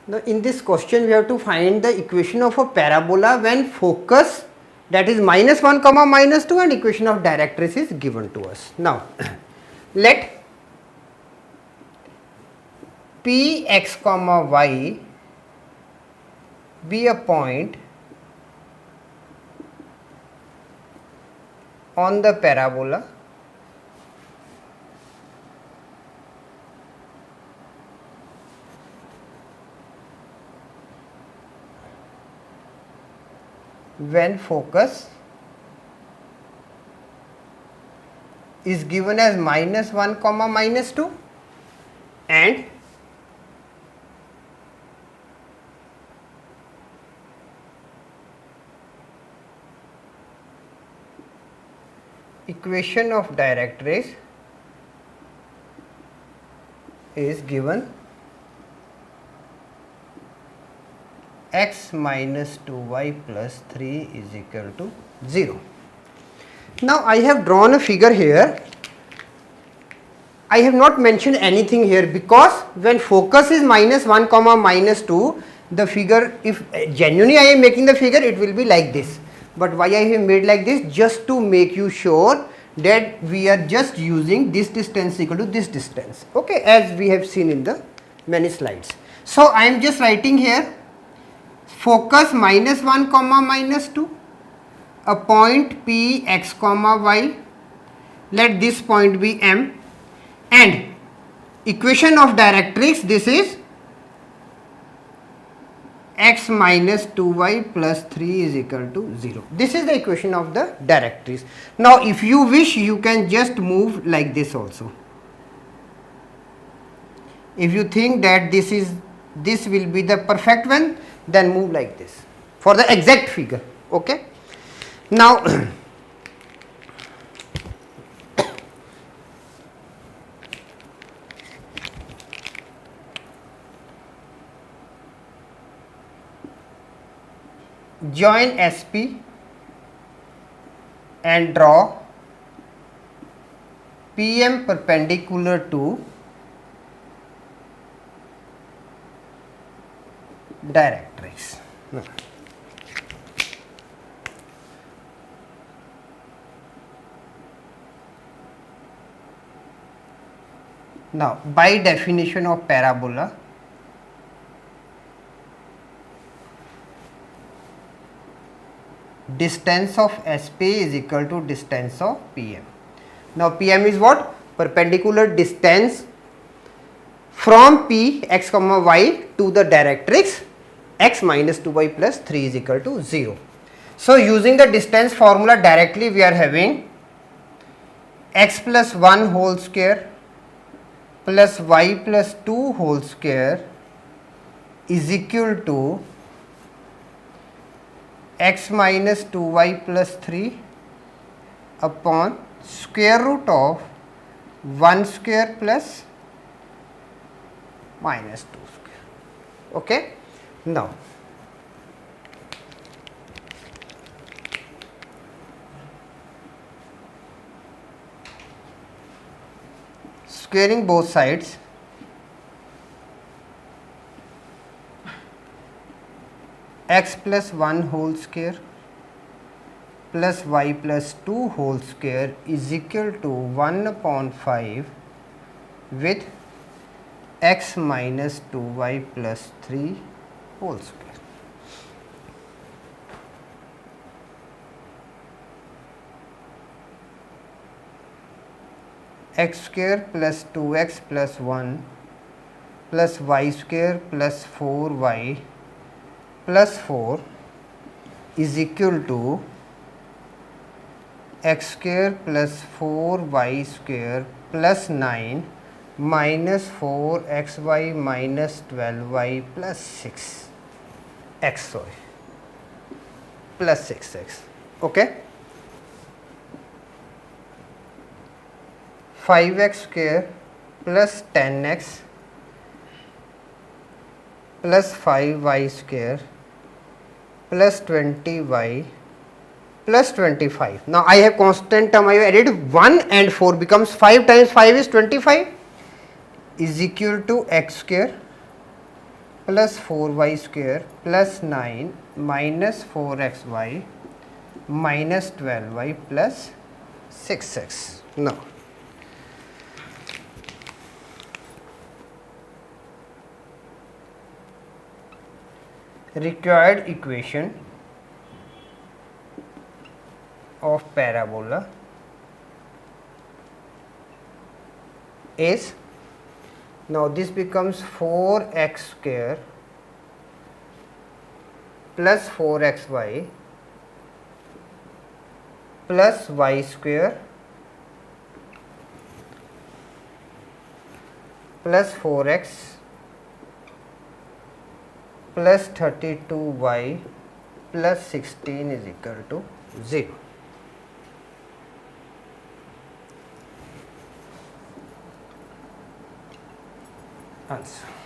Now in this question we have to find the equation of a parabola when focus, that is -1 comma -2, and equation of directrix is given to us. Now let Px comma y be a point on the parabola when focus is given as -1 comma -2 and equation of directrix is given x minus 2y plus 3 is equal to 0. Now I have drawn a figure here. I have not mentioned anything here because when focus is -1 comma -2, the figure, if genuinely I am making the figure, it will be like this. But why I have made like this? Just to make you sure that we are just using this distance equal to this distance, okay, as we have seen in the many slides. So I am just writing here focus -1 comma -2, a point P x comma y, let this point be M, and equation of directrix, this is x minus 2y plus 3 is equal to 0. This is the equation of the directrix. Now if you wish, you can just move like this also. If you think that this will be the perfect one, then move like this for the exact figure, okay. Now join SP and draw PM perpendicular to directrix. Now by definition of parabola, distance of SP is equal to distance of PM. Now PM is what? Perpendicular distance from P x comma y to the directrix x minus 2y plus 3 is equal to 0. So using the distance formula directly, we are having x plus 1 whole square plus y plus 2 whole square is equal to x minus 2y plus 3 upon square root of 1 square plus minus 2 square, okay. Now squaring both sides, x plus 1 whole square plus y plus 2 whole square is equal to 1 upon 5 with x minus 2y plus 3 whole square. X square plus 2x plus 1 plus y square plus 4y plus 4 is equal to x square plus 4y square plus 9 minus 4xy minus 12y plus 6 x, sorry, plus 6x, okay. 5x square plus 10x plus 5y square plus 20y plus 25. Now I have constant term, I have added 1 and 4 becomes 5 times 5 is 25 is equal to x square plus 4y square plus 9 minus 4xy minus 12y plus 6x. Now, required equation of parabola is, now this becomes 4x square plus 4xy plus y square plus 4x plus 32y plus 16 is equal to 0. Answer.